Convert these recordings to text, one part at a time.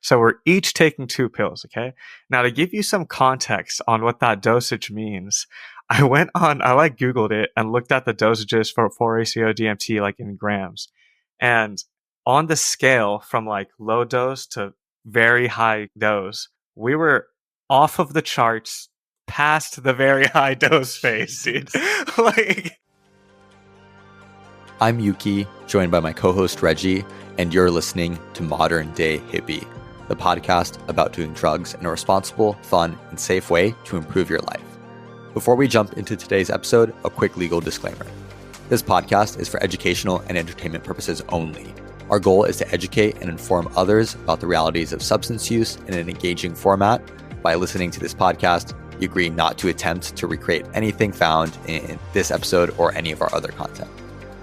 So we're each taking 2 pills, okay? Now to give you some context on what that dosage means, I Googled it and looked at the dosages for 4-ACO DMT like in grams. And on the scale from like low dose to very high dose, we were off of the charts past the very high dose phase, dude. Like, I'm Yuki, joined by my co-host Reggie, and you're listening to Modern Day Hippie, the podcast about doing drugs in a responsible, fun, and safe way to improve your life. Before we jump into today's episode, a quick legal disclaimer. This podcast is for educational and entertainment purposes only. Our goal is to educate and inform others about the realities of substance use in an engaging format. By listening to this podcast, you agree not to attempt to recreate anything found in this episode or any of our other content.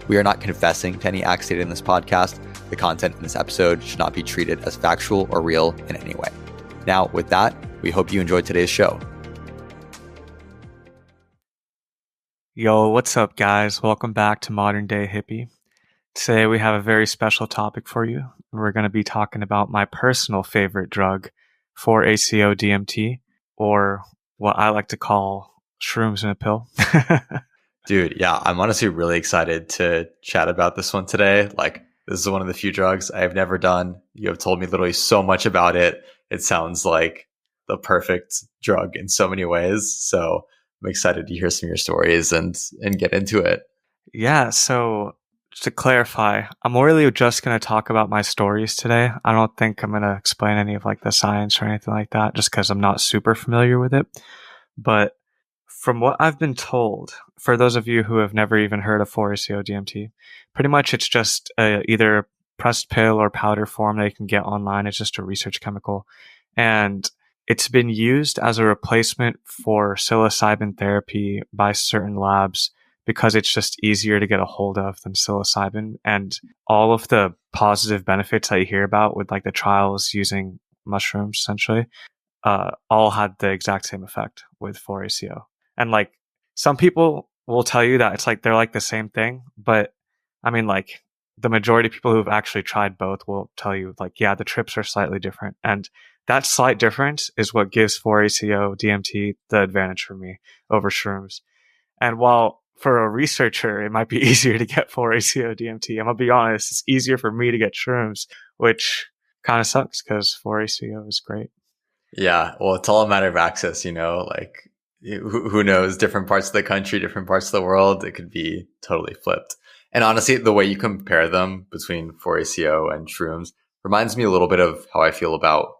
We are not confessing to any acts stated in this podcast. The content in this episode should not be treated as factual or real in any way. Now, with that, we hope you enjoyed today's show. yo, what's up, guys? Welcome back to Modern Day Hippie. Today we have a very special topic for you. We're going to be talking about my personal favorite drug, 4-ACO DMT, or what I like to call shrooms in a pill. Dude, yeah, I'm honestly really excited to chat about this one today. Like, this is one of the few drugs I have never done. You have told me literally so much about it. It sounds like the perfect drug in so many ways. So I'm excited to hear some of your stories and get into it. Yeah, so to clarify, I'm really just going to talk about my stories today. I don't think I'm going to explain any of like the science or anything like that, just because I'm not super familiar with it. But from what I've been told, for those of you who have never even heard of 4-ACO DMT, pretty much it's just either pressed pill or powder form that you can get online. It's just a research chemical. And it's been used as a replacement for psilocybin therapy by certain labs because it's just easier to get a hold of than psilocybin. And all of the positive benefits that you hear about with like the trials using mushrooms, essentially, all had the exact same effect with 4-ACO. And like some people will tell you that it's like they're like the same thing, but I mean, like the majority of people who've actually tried both will tell you like, yeah, the trips are slightly different. And that slight difference is what gives 4-ACO DMT the advantage for me over shrooms. And while for a researcher, it might be easier to get 4-ACO DMT, I'm gonna be honest, it's easier for me to get shrooms, which kind of sucks because 4-ACO is great. Yeah, well, it's all a matter of access, like who knows, different parts of the country, different parts of the world, it could be totally flipped. And honestly, the way you compare them between 4-ACO and shrooms reminds me a little bit of how I feel about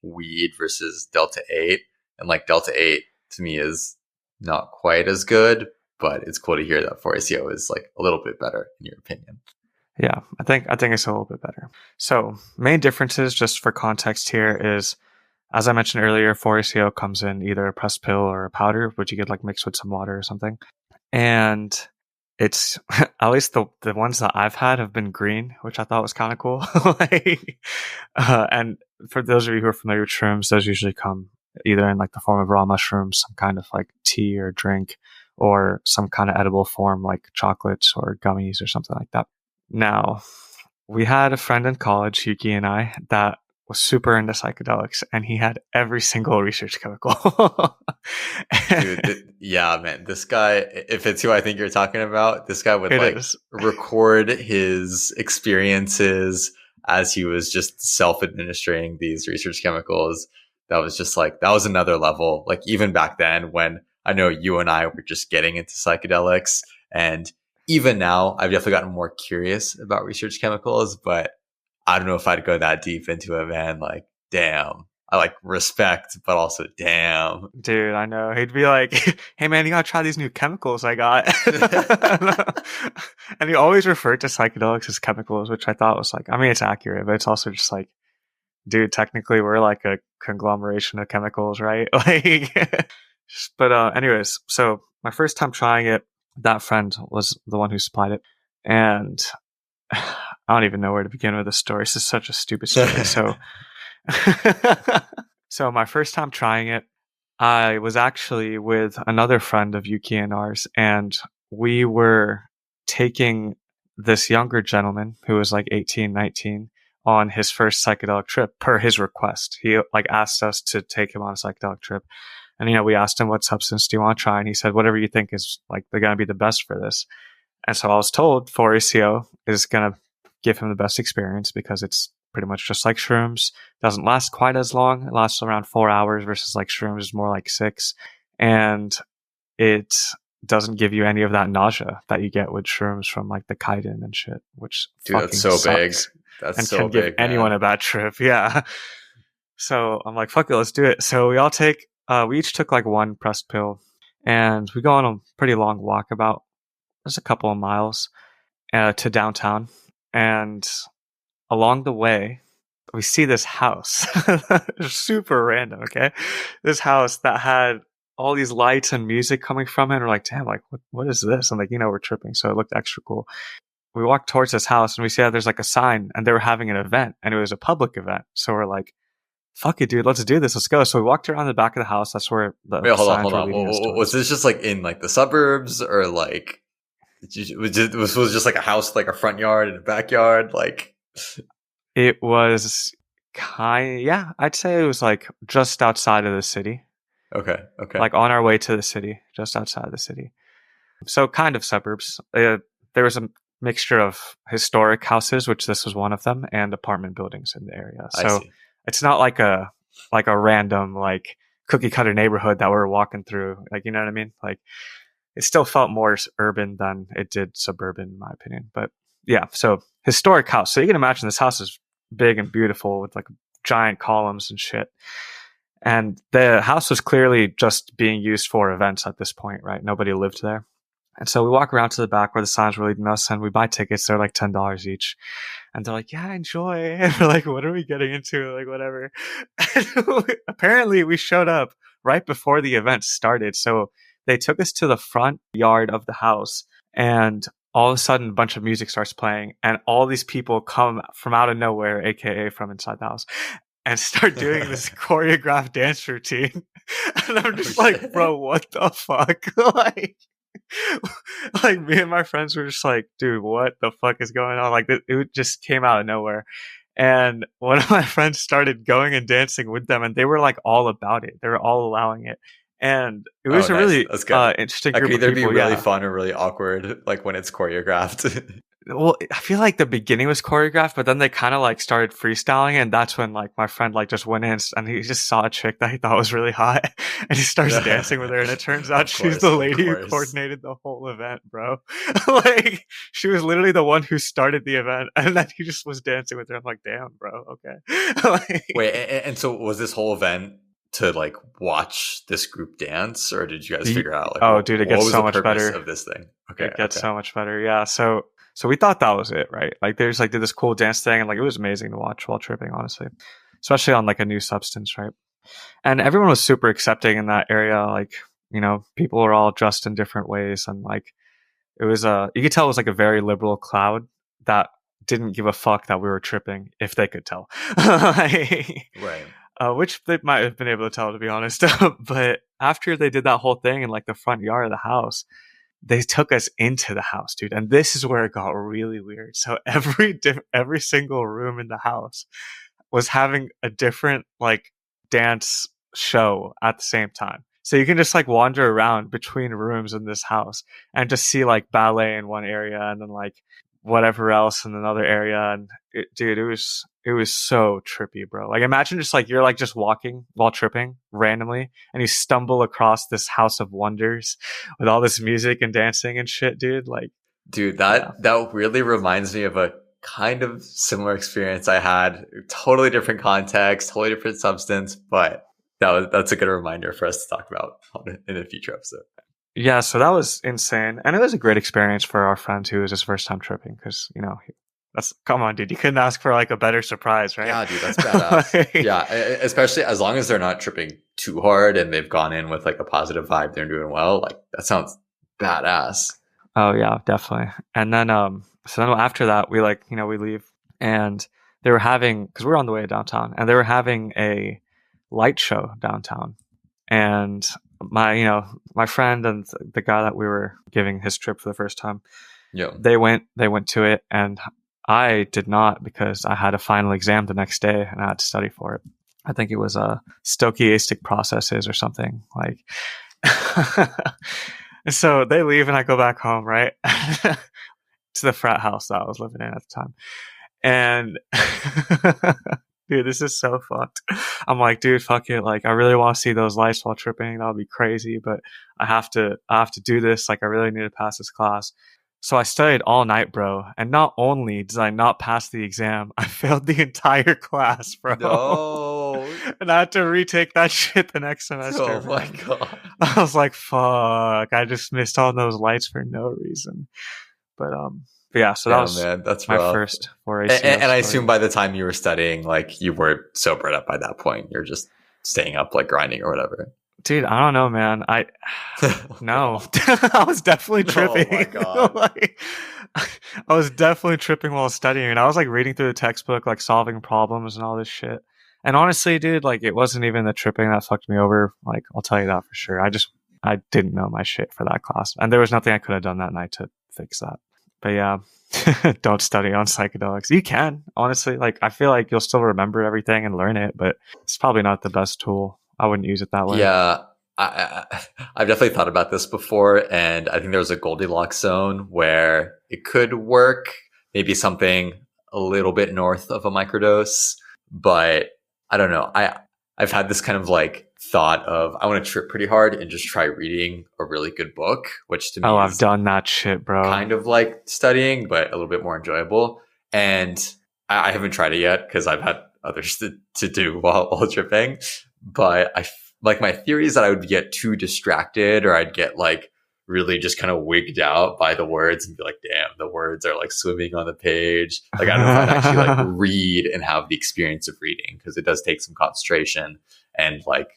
weed versus Delta 8. And like Delta 8 to me is not quite as good, but it's cool to hear that 4-ACO is like a little bit better in your opinion. Yeah, I think it's a little bit better. So main differences, just for context here, is as I mentioned earlier, 4-ACO comes in either a pressed pill or a powder, which you get like mixed with some water or something. And it's at least the ones that I've had have been green, which I thought was kind of cool. And for those of you who are familiar with shrooms, those usually come either in like the form of raw mushrooms, some kind of like tea or drink, or some kind of edible form like chocolates or gummies or something like that. Now, we had a friend in college, Yuki and I, that was super into psychedelics, and he had every single research chemical. Dude, yeah, man, this guy, if it's who I think you're talking about, this guy would record his experiences as he was just self-administering these research chemicals. That was just like, that was another level. Like even back then when I know you and I were just getting into psychedelics, and even now I've definitely gotten more curious about research chemicals, but I don't know if I'd go that deep into it, man. Like, damn. I like respect, but also damn. Dude, I know. He'd be like, hey man, you gotta try these new chemicals I got. And he always referred to psychedelics as chemicals, which I thought was like, I mean, it's accurate, but it's also just like, dude, technically we're like a conglomeration of chemicals, right? Like, but anyways, so my first time trying it, that friend was the one who supplied it. And I don't even know where to begin with this story. This is such a stupid story. So my first time trying it, I was actually with another friend of Yuki and ours, and we were taking this younger gentleman who was like 18, 19 on his first psychedelic trip per his request. He like asked us to take him on a psychedelic trip. And, we asked him, what substance do you want to try? And he said, whatever you think is like, they're going to be the best for this. And so I was told 4-ACO is going to give him the best experience because it's pretty much just like shrooms. Doesn't last quite as long. It lasts around 4 hours versus like shrooms is more like 6. And it doesn't give you any of that nausea that you get with shrooms from like the chitin and shit, which that's so sucks big. That's and so can big, give anyone a bad trip. Yeah. So I'm like, fuck it, let's do it. So we each took like one pressed pill, and we go on a pretty long walk, about just a couple of miles to downtown. And along the way, we see this house. Super random, okay? This house that had all these lights and music coming from it. And we're like, damn, like, what is this? And like, we're tripping. So it looked extra cool. We walked towards this house and we see that there's like a sign and they were having an event and it was a public event. So we're like, fuck it, dude, let's do this. Let's go. So we walked around the back of the house. That's where the Wait, hold signs were on. leading us towards. Was this just like in like the suburbs, or like was it just like a house, like a front yard and a backyard? Like it was I'd say it was like just outside of the city. Okay. Like on our way to the city, just outside of the city. So kind of suburbs. There was a mixture of historic houses, which this was one of them, and apartment buildings in the area. So it's not like a random like cookie cutter neighborhood that we're walking through. Like, you know what I mean? Like it still felt more urban than it did suburban, in my opinion. But yeah, so historic house. So you can imagine this house is big and beautiful with like giant columns and shit. And the house was clearly just being used for events at this point, right? Nobody lived there. And so we walk around to the back where the signs were leading us, and we buy tickets. They're like $10 each. And they're like, yeah, enjoy. And we're like, what are we getting into? Like, whatever. And apparently we showed up right before the event started. So they took us to the front yard of the house, and all of a sudden a bunch of music starts playing, and all these people come from out of nowhere, aka from inside the house, and start doing this choreographed dance routine. And I'm just like, bro, what the fuck? Like me and my friends were just like, dude, what the fuck is going on? Like it just came out of nowhere. And one of my friends started going and dancing with them, and they were like all about it. They were all allowing it. And it was a really interesting group of people. It could either be really fun or really awkward, like when it's choreographed. Well, I feel like the beginning was choreographed, but then they kind of like started freestyling, and that's when like my friend like just went in and he just saw a chick that he thought was really hot, and he starts dancing with her, and it turns out she's the lady who coordinated the whole event, bro. Like she was literally the one who started the event, and then he just was dancing with her. I'm like, damn, bro, okay. Like, wait, and so was this whole event to like watch this group dance, or did you guys figure out like, dude, it gets so much better of this thing? Okay, it gets so much better. Yeah, so we thought that was it, right? Like they just like did this cool dance thing, and like it was amazing to watch while tripping, honestly, especially on like a new substance, right? And everyone was super accepting in that area. Like, people were all dressed in different ways, and like it was you could tell it was like a very liberal crowd that didn't give a fuck that we were tripping, if they could tell. Right. Which they might have been able to tell, to be honest. But after they did that whole thing in like the front yard of the house, they took us into the house, dude. And this is where it got really weird. So every single room in the house was having a different like dance show at the same time. So you can just like wander around between rooms in this house and just see like ballet in one area and then like whatever else in another area. And dude, it was so trippy, bro. Like imagine just like you're like just walking while tripping randomly and you stumble across this house of wonders with all this music and dancing and shit, dude. Like, dude, that really reminds me of a kind of similar experience I had. Totally different context, totally different substance, but that's a good reminder for us to talk about in a future episode. Yeah, so that was insane. And it was a great experience for our friend who was his first time tripping because, come on, dude. You couldn't ask for like a better surprise, right? Yeah, dude, that's badass. Yeah, especially as long as they're not tripping too hard and they've gone in with like a positive vibe, they're doing well. Like that sounds badass. Oh yeah, definitely. And then, so then after that, we we leave, and they were having, because we were on the way to downtown, and they were having a light show downtown, and my friend and the guy that we were giving his trip for the first time, yeah, they went to it, and I did not because I had a final exam the next day and I had to study for it. I think it was stochastic processes or something like. So they leave and I go back home, right? To the frat house that I was living in at the time. And dude, this is so fucked. I'm like, dude, fuck it. Like, I really want to see those lights while tripping. That would be crazy, but I have to do this. Like, I really need to pass this class. So I studied all night, bro. And not only did I not pass the exam, I failed the entire class, bro. No. And I had to retake that shit the next semester. Oh my god. I was like, fuck. I just missed all those lights for no reason. But yeah, so that Yeah, was man, that's my rough. first foray. And I assume by the time you were studying, like you weren't sobered up by that point. You're just staying up, like grinding or whatever. Dude, I don't know, man. No, I was definitely tripping. Oh my god. Like, I was definitely tripping while studying, and I was like reading through the textbook, like solving problems and all this shit. And honestly, dude, like it wasn't even the tripping that fucked me over. Like, I'll tell you that for sure. I didn't know my shit for that class, and there was nothing I could have done that night to fix that. But yeah, don't study on psychedelics. You can, honestly. Like, I feel like you'll still remember everything and learn it, but it's probably not the best tool. I wouldn't use it that way. Yeah, I've definitely thought about this before, and I think there was a Goldilocks zone where it could work. Maybe something a little bit north of a microdose, but I don't know. I've had this kind of like thought of I want to trip pretty hard and just try reading a really good book, which to me I've is done that shit, bro. kind of like studying, but a little bit more enjoyable. And I haven't tried it yet because I've had others to do while tripping. But like my theory is that I would get too distracted, or I'd get like really just kind of wigged out by the words and be like, damn, the words are like swimming on the page. Like, I don't know if I'd actually like read and have the experience of reading, because it does take some concentration and like,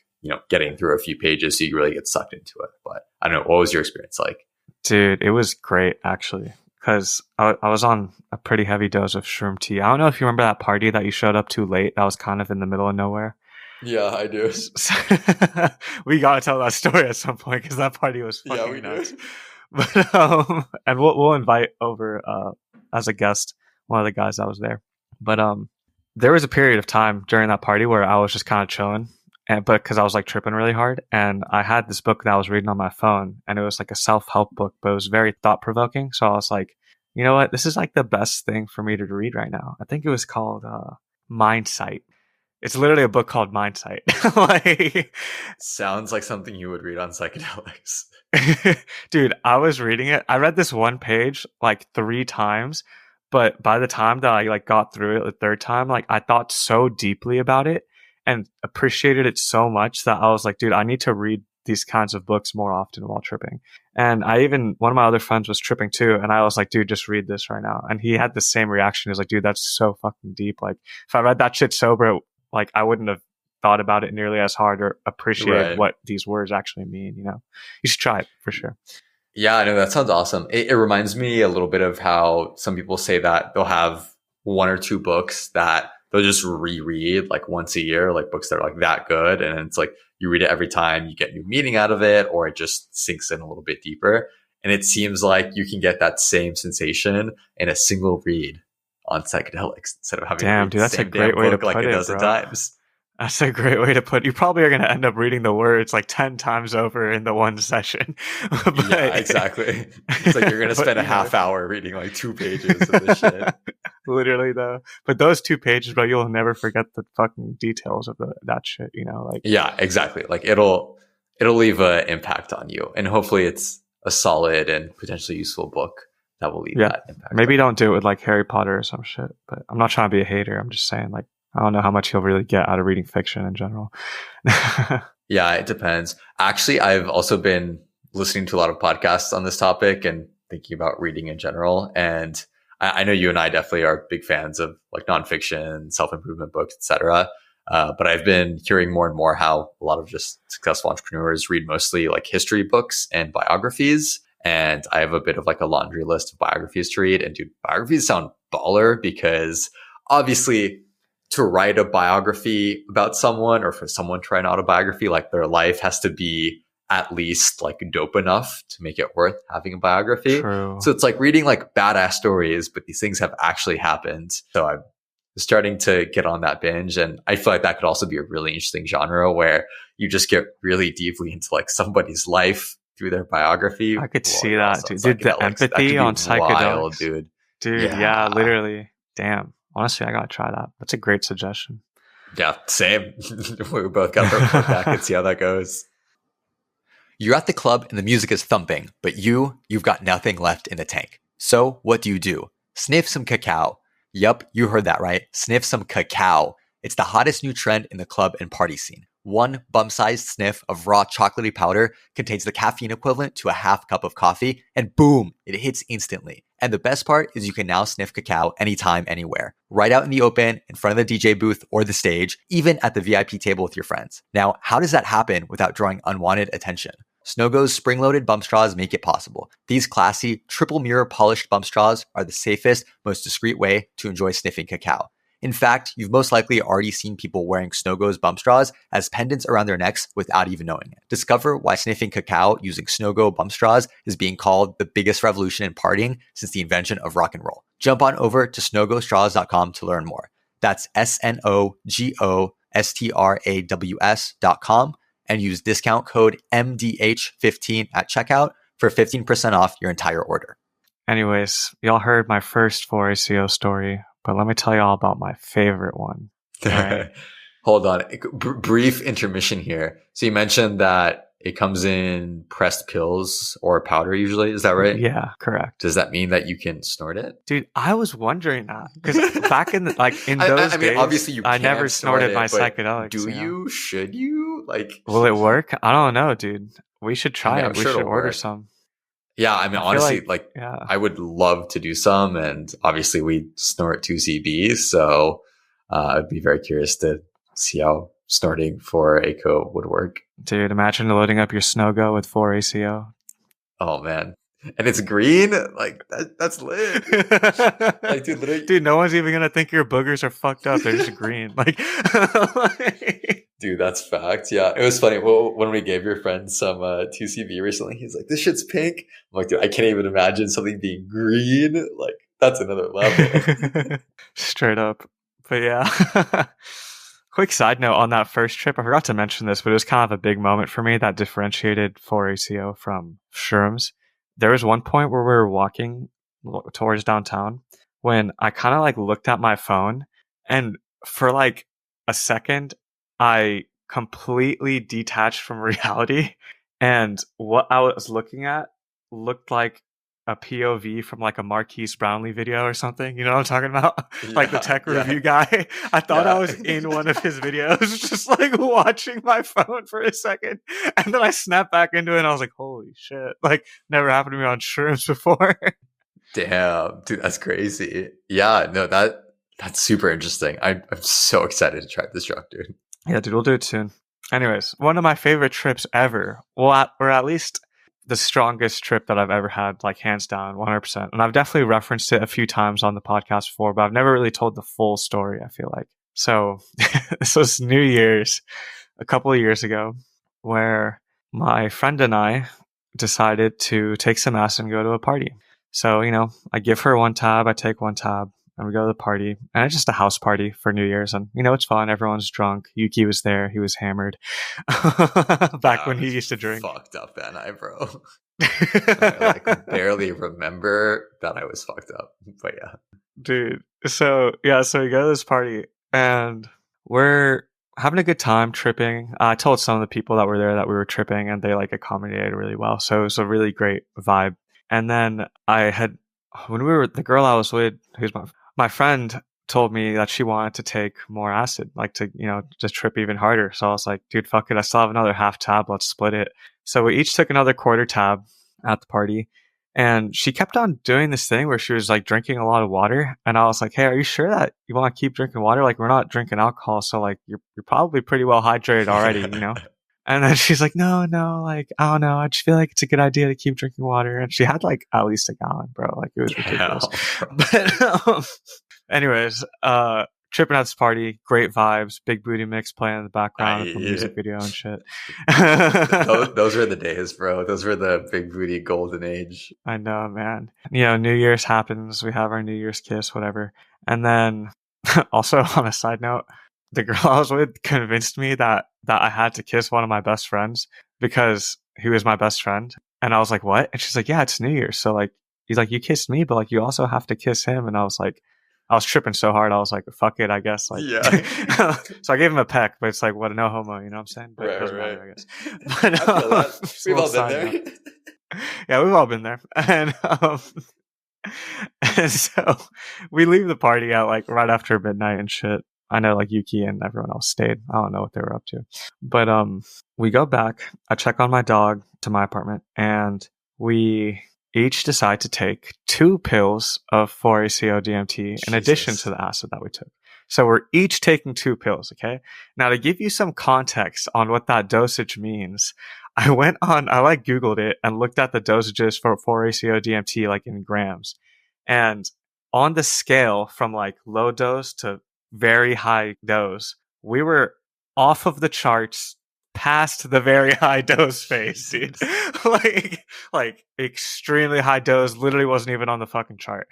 getting through a few pages so you really get sucked into it. But I don't know. What was your experience like? Dude, it was great actually, because I was on a pretty heavy dose of shroom tea. I don't know if you remember that party that you showed up to late. That was kind of in the middle of nowhere. Yeah, I do. We gotta tell that story at some point because that party was fucking Yeah, we nuts. do. But and we'll invite over as a guest one of the guys that was there. But there was a period of time during that party where I was just kind of chilling, but because I was like tripping really hard, and I had this book that I was reading on my phone, and it was like a self-help book, but it was very thought-provoking. So I was like, you know what, this is like the best thing for me to read right now. I think it was called Mindsight. It's literally a book called Mindsight. Like, sounds like something you would read on psychedelics. dude, I was reading it. I read this one page like 3 times, but by the time that I like got through it the third time, like I thought so deeply about it and appreciated it so much that I was like, dude, I need to read these kinds of books more often while tripping. And one of my other friends was tripping too, and I was like, dude, just read this right now. And he had the same reaction. He was like, dude, that's so fucking deep. Like, if I read that shit sober, like I wouldn't have thought about it nearly as hard or appreciate what these words actually mean. You should try it for sure. Yeah, I know, that sounds awesome. It reminds me a little bit of how some people say that they'll have 1 or 2 books that they'll just reread like once a year, like books that are like that good. And it's like you read it every time, you get new meaning out of it, or it just sinks in a little bit deeper. And it seems like you can get that same sensation in a single read on psychedelics instead of having Damn, to dude, that's a great way to put like it, a dozen bro. times. That's a great way to put it. You probably are going to end up reading the words like 10 times over in the one session. But, yeah, exactly. It's like you're going to spend a half hour reading like 2 pages of this shit. Literally though. But those 2 pages, bro, you'll never forget the fucking details of that shit, like. Yeah, exactly. Like it'll leave an impact on you, and hopefully it's a solid and potentially useful book that will leave that impact. Maybe don't do it with like Harry Potter or some shit, but I'm not trying to be a hater. I'm just saying, like, I don't know how much you'll really get out of reading fiction in general. Yeah, it depends. Actually, I've also been listening to a lot of podcasts on this topic and thinking about reading in general. And I know you and I definitely are big fans of like nonfiction, self-improvement books, etc. But I've been hearing more and more how a lot of just successful entrepreneurs read mostly like history books and biographies. And I have a bit of like a laundry list of biographies to read. And dude, biographies sound baller, because obviously to write a biography about someone, or for someone to write an autobiography, like their life has to be at least like dope enough to make it worth having a biography. True. So it's like reading like badass stories, but these things have actually happened. So I'm starting to get on that binge. And I feel like that could also be a really interesting genre where you just get really deeply into like somebody's life through their biography. I could see that, dude. Dude, the empathy on Psychedelics. Wild, dude. Dude, yeah, literally. Damn. Honestly, I gotta try that. That's a great suggestion. Yeah, same. We both got to report back and see how that goes. You're at the club and the music is thumping, but you've got nothing left in the tank. So what do? Sniff some cacao. Yup, you heard that right. Sniff some cacao. It's the hottest new trend in the club and party scene. One bum-sized sniff of raw chocolatey powder contains the caffeine equivalent to a half cup of coffee, and boom, it hits instantly. And the best part is you can now sniff cacao anytime, anywhere. Right out in the open, in front of the DJ booth or the stage, even at the VIP table with your friends. Now, how does that happen without drawing unwanted attention? Snogo's spring-loaded bump straws make it possible. These classy, triple mirror polished bump straws are the safest, most discreet way to enjoy sniffing cacao. In fact, you've most likely already seen people wearing Snogo's bump straws as pendants around their necks without even knowing it. Discover why sniffing cacao using Snogo bump straws is being called the biggest revolution in partying since the invention of rock and roll. Jump on over to snogostraws.com to learn more. That's SNOGOSTRAWS.com and use discount code MDH15 at checkout for 15% off your entire order. Anyways, y'all heard my first 4ACO story, but let me tell you all about my favorite one. Right? Hold on. Brief intermission here. So you mentioned that it comes in pressed pills or powder usually. Is that right? Yeah, correct. Does that mean that you can snort it? Dude, I was wondering that because back in those days, obviously I never snorted my psychedelics. Do you? Should you? Will it work? I don't know, dude. We should try it. We should order some. Yeah, I mean, honestly, I would love to do some, and obviously we snort 2CB, so I'd be very curious to see how snorting 4ACO would work. Dude, imagine loading up your Snogo with 4ACO. Oh man, and it's green, that's lit. Dude, no one's even gonna think your boogers are fucked up. They're just green. Dude, that's fact. Yeah, it was funny. Well, when we gave your friend some 2CB recently, he's like, "This shit's pink." I'm like, dude, I can't even imagine something being green. Like, that's another level. Straight up. But yeah. Quick side note on that first trip, I forgot to mention this, but it was kind of a big moment for me that differentiated 4ACO from shrooms. There was one point where we were walking towards downtown when I kind of looked at my phone, and for a second, I completely detached from reality, and what I was looking at looked like a POV from a Marquise Brownlee video or something. You know what I'm talking about? The tech review guy. I thought I was in one of his videos, just watching my phone for a second. And then I snapped back into it and I was like, holy shit. Never happened to me on shrooms before. Damn, dude, that's crazy. Yeah, no, that's super interesting. I'm so excited to try this drug, dude. Yeah, dude, we'll do it soon. Anyways, one of my favorite trips ever. Well, or at least the strongest trip that I've ever had, hands down, 100%. And I've definitely referenced it a few times on the podcast before, but I've never really told the full story, I feel like. So this was New Year's a couple of years ago where my friend and I decided to take some acid and go to a party. So, I give her one tab, I take one tab, and we go to the party. And it's just a house party for New Year's. And, it's fun. Everyone's drunk. Yuki was there. He was hammered. Back when he used to drink. Fucked up that night, bro. I barely remember that I was fucked up. But yeah. Dude. So we go to this party. And we're having a good time tripping. I told some of the people that were there that we were tripping. And they accommodated really well. So it was a really great vibe. And then the girl I was with, who's my friend, told me that she wanted to take more acid, just trip even harder. So I was like, dude, fuck it. I still have another half tab. Let's split it. So we each took another quarter tab at the party. And she kept on doing this thing where she was drinking a lot of water. And I was like, hey, are you sure that you want to keep drinking water? We're not drinking alcohol. So you're probably pretty well hydrated already, And then she's like, no, I don't know. I just feel like it's a good idea to keep drinking water. And she had at least a gallon, bro. It was ridiculous. But anyways, tripping at this party, great vibes, Big Booty Mix playing in the background of a music video and shit. Those were the days, bro. Those were the big booty golden age. I know, man. New Year's happens. We have our New Year's kiss, whatever. And then also on a side note, the girl I was with convinced me that I had to kiss one of my best friends because he was my best friend. And I was like, what? And she's like, yeah, it's New Year's. So like, he's like, you kissed me, but like, you also have to kiss him. And I was like, I was tripping so hard. I was like, fuck it, I guess. Like, yeah. So I gave him a peck, but it's like, what, no homo, you know what I'm saying? But right, it doesn't right. matter, I guess. But, we've all been there. Yeah, we've all been there. And so we leave the party at like right after midnight and shit. I know like Yuki and everyone else stayed. I don't know what they were up to. But we go back. I check on my dog to my apartment, and we each decide to take 2 pills of 4-ACO DMT in addition to the acid that we took. So we're each taking 2 pills, okay? Now to give you some context on what that dosage means, I like Googled it and looked at the dosages for 4-ACO DMT like in grams. And on the scale from like low dose to very high dose, we were off of the charts past the very high dose phase, dude. like extremely high dose, literally wasn't even on the fucking chart.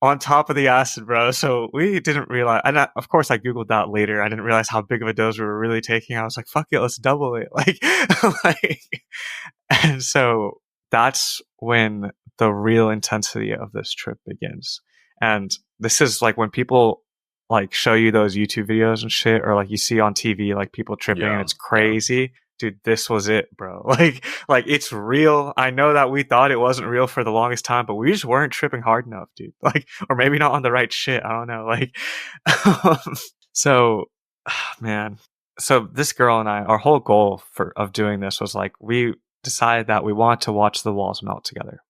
On top of the acid, bro. So we didn't realize, and of course I Googled that later. I didn't realize how big of a dose we were really taking. I was like, fuck it, let's double it. And so that's when the real intensity of this trip begins. And this is like when people like show you those YouTube videos and shit, or like you see on TV, like people tripping and it's crazy. Dude, this was it, bro. Like it's real. I know that we thought it wasn't real for the longest time, but we just weren't tripping hard enough, dude. Like, or maybe not on the right shit. I don't know. Like, so, man. So this girl and I, our whole goal of doing this was like, we decided that we wanted to watch the walls melt together.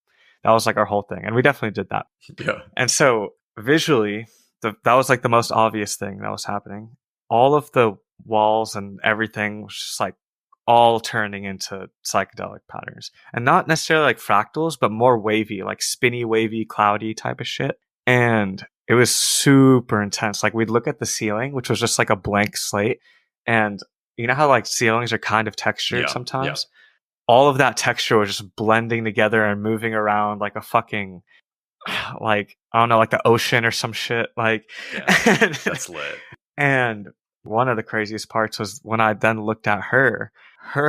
That was like our whole thing. And we definitely did that. Yeah. And so visually, that was like the most obvious thing that was happening. All of the walls and everything was just like all turning into psychedelic patterns, and not necessarily like fractals, but more wavy, like spinny, wavy, cloudy type of shit. And it was super intense. Like we'd look at the ceiling, which was just like a blank slate. And you know how like ceilings are kind of textured sometimes? Yeah. All of that texture was just blending together and moving around like a fucking, like, I don't know, like the ocean or some shit. Like, that's lit. And one of the craziest parts was when I then looked at her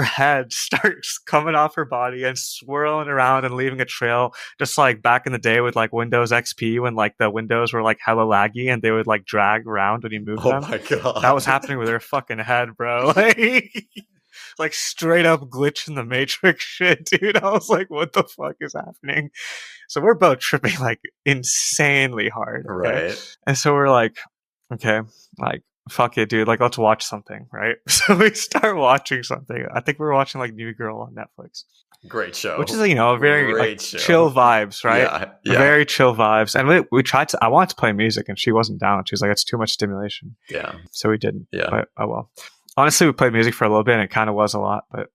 head starts coming off her body and swirling around and leaving a trail, just like back in the day with like Windows XP when like the windows were like hella laggy and they would like drag around when you moved them. Oh my god. That was happening with her fucking head, bro. Like straight up glitch in the Matrix shit, dude. I was like, what the fuck is happening? So we're both tripping like insanely hard. Okay? Right. And so we're like, okay, like, fuck it, dude. Like, let's watch something, right? So we start watching something. I think we were watching like New Girl on Netflix. Great show. Which is, a very like, chill vibes, right? Yeah. Very chill vibes. And we tried to, I wanted to play music and she wasn't down. She was like, it's too much stimulation. Yeah. So we didn't. Yeah. But, oh well. Honestly, we played music for a little bit and it kind of was a lot, but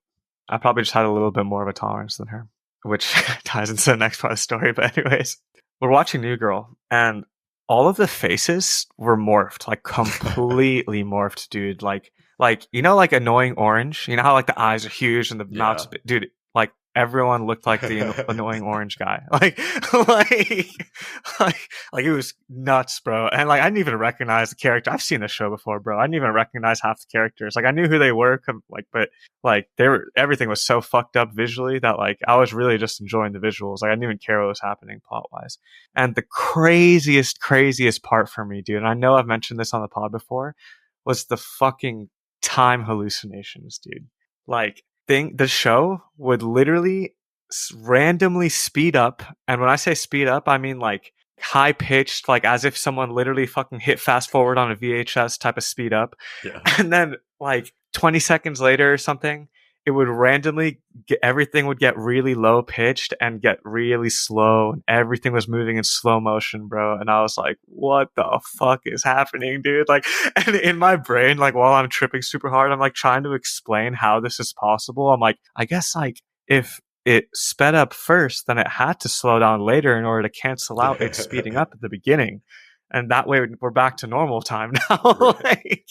I probably just had a little bit more of a tolerance than her, which ties into the next part of the story. But anyways, we're watching New Girl and all of the faces were morphed, like completely morphed, dude. Like, like annoying orange. You know how like the eyes are huge and the mouth's big? Dude, like everyone looked like the annoying orange guy. Like it was nuts, bro. And like I didn't even recognize the character. I've seen this show before, bro. I didn't even recognize half the characters. Like I knew who they were, like, but like everything was so fucked up visually that like I was really just enjoying the visuals. Like I didn't even care what was happening plot wise. And the craziest part for me, dude, and I know I've mentioned this on the pod before, was the fucking time hallucinations, dude. Like the show would literally randomly speed up, and when I say speed up, I mean like high pitched, like as if someone literally fucking hit fast forward on a VHS type of speed up. Yeah. And then like 20 seconds later or something, it would randomly everything would get really low pitched and get really slow, and everything was moving in slow motion, bro. And I was like, what the fuck is happening, dude? Like, and in my brain, like while I'm tripping super hard, I'm like trying to explain how this is possible. I'm like, I guess like if it sped up first, then it had to slow down later in order to cancel out it speeding up at the beginning. And that way we're back to normal time now. Right. Like,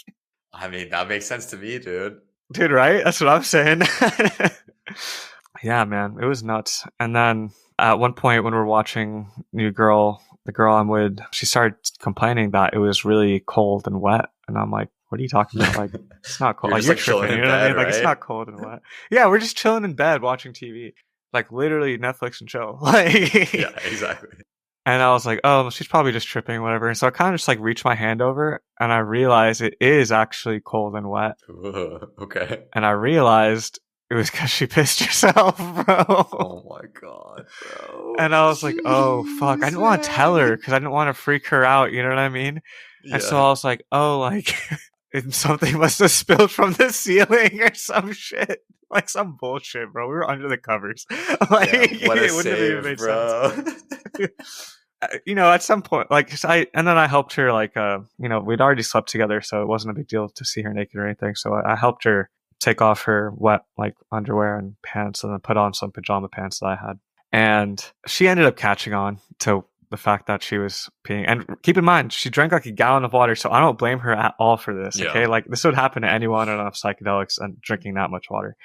I mean, that makes sense to me, dude. dude, right? That's what I'm saying. Yeah, man, it was nuts. And then at one point when we're watching New Girl, the girl I'm with, she started complaining that it was really cold and wet. And I'm like, what are you talking about? Like, it's not cold. You're Like, just, you're like, chilling tripping. in You know what I bed, mean? Like, it's right? not cold and wet. Yeah, we're just chilling in bed watching TV. Like, literally Netflix and chill. Like, Yeah, exactly. and I was like, oh, she's probably just tripping, whatever. And so I kind of just like reached my hand over and I realized it is actually cold and wet. Ugh, okay. And I realized it was because she pissed herself, bro. Oh my god, bro. And I was like, oh, fuck. I didn't want to tell her because I didn't want to freak her out. You know what I mean? Yeah. And so I was like, oh, like something must have spilled from the ceiling or some shit. Like some bullshit, bro. We were under the covers. Like, yeah, what a it wouldn't have even save, made bro. sense. You know, at some point, like, and then I helped her, like, you know, we'd already slept together, so it wasn't a big deal to see her naked or anything. So I helped her take off her wet, like, underwear and pants and then put on some pajama pants that I had. And she ended up catching on to the fact that she was peeing. And keep in mind, she drank like a gallon of water, so I don't blame her at all for this. Yeah. Okay, like this would happen to anyone on psychedelics and drinking that much water.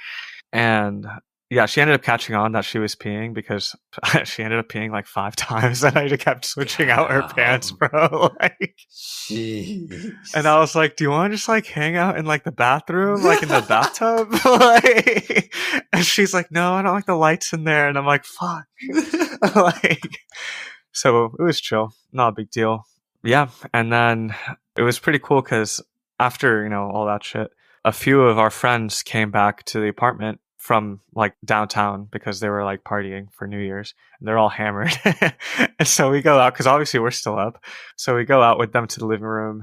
And yeah, she ended up catching on that she was peeing because she ended up peeing like 5 times, and I just kept switching out her pants, bro. Like, Jeez. and I was like, "Do you want to just like hang out in like the bathroom, like in the bathtub?" Like, and she's like, "No, I don't like the lights in there." And I'm like, "Fuck!" Like, so it was chill, not a big deal. Yeah, and then it was pretty cool because after, you know, all that shit, a few of our friends came back to the apartment from like downtown because they were like partying for New Year's and they're all hammered. And so we go out because obviously we're still up. So we go out with them to the living room,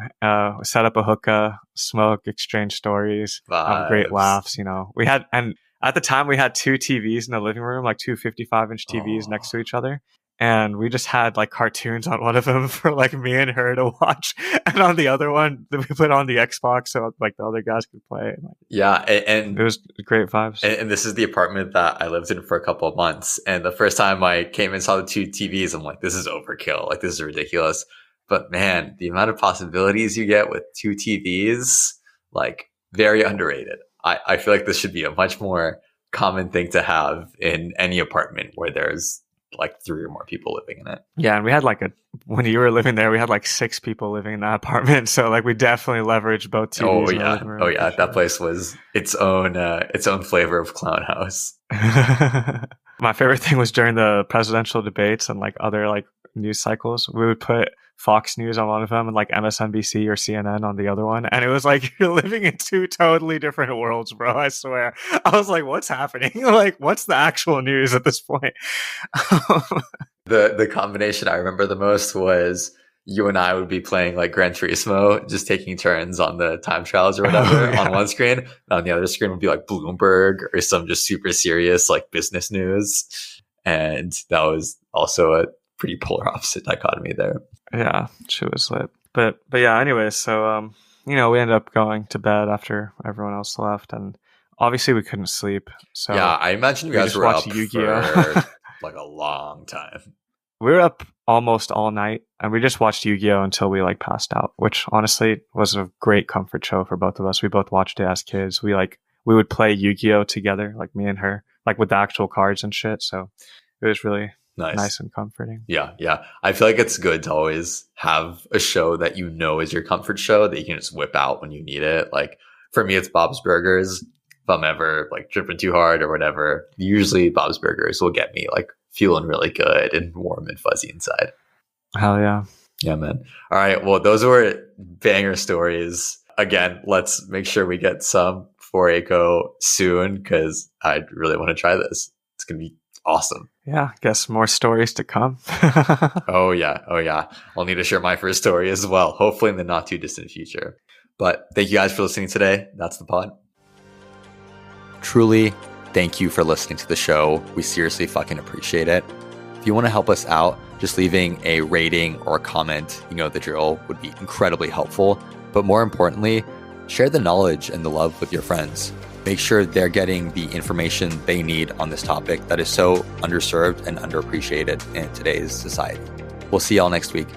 set up a hookah, smoke, exchange stories, have great Vibes. laughs. You know, we had, and at the time we had 2 TVs in the living room, like 2 55-inch TVs next to each other. And we just had like cartoons on one of them for like me and her to watch, and on the other one we put on the Xbox so like the other guys could play. And, like, Yeah, and it was great vibes. And this is the apartment that I lived in for a couple of months. And the first time I came and saw the 2 TVs, I'm like, this is overkill. Like, this is ridiculous. But man, the amount of possibilities you get with 2 TVs, like, very underrated. I feel like this should be a much more common thing to have in any apartment where there's like 3 or more people living in it. Yeah, and we had like when you were living there, we had like 6 people living in that apartment. So like we definitely leveraged both TVs. Oh in the yeah, living room, oh yeah. for That sure. place was its own flavor of clown house. My favorite thing was during the presidential debates and like other like news cycles, we would put Fox News on one of them and like MSNBC or CNN on the other one. And it was like you're living in 2 totally different worlds, bro. I swear. I was like, what's happening? Like, what's the actual news at this point? The combination I remember the most was you and I would be playing like Gran Turismo, just taking turns on the time trials or whatever on one screen. And on the other screen would be like Bloomberg or some just super serious like business news. And that was also a pretty polar opposite dichotomy there. Yeah, she was lit. But yeah, anyway, so you know, we ended up going to bed after everyone else left, and obviously we couldn't sleep. So yeah, I imagine you we guys just were watched up Yu-Gi-Oh. for like a long time. We were up almost all night, and we just watched Yu-Gi-Oh until we like passed out, which honestly was a great comfort show for both of us. We both watched it as kids. We would play Yu-Gi-Oh together, like me and her, like with the actual cards and shit. So it was really nice and comforting. Yeah. I feel like it's good to always have a show that you know is your comfort show that you can just whip out when you need it. Like for me, it's Bob's Burgers. If I'm ever like tripping too hard or whatever, usually Bob's Burgers will get me like feeling really good and warm and fuzzy inside. Hell yeah. Yeah, man. All right. Well, those were banger stories. Again, let's make sure we get some for Echo soon because I really want to try this. It's going to be awesome. Yeah, guess more stories to come. Oh yeah. I'll need to share my first story as well, hopefully in the not too distant future. But thank you guys for listening today. That's the pod. Truly, thank you for listening to the show. We seriously fucking appreciate it. If you want to help us out, just leaving a rating or a comment, you know the drill, would be incredibly helpful. But more importantly, share the knowledge and the love with your friends. Make sure they're getting the information they need on this topic that is so underserved and underappreciated in today's society. We'll see y'all next week.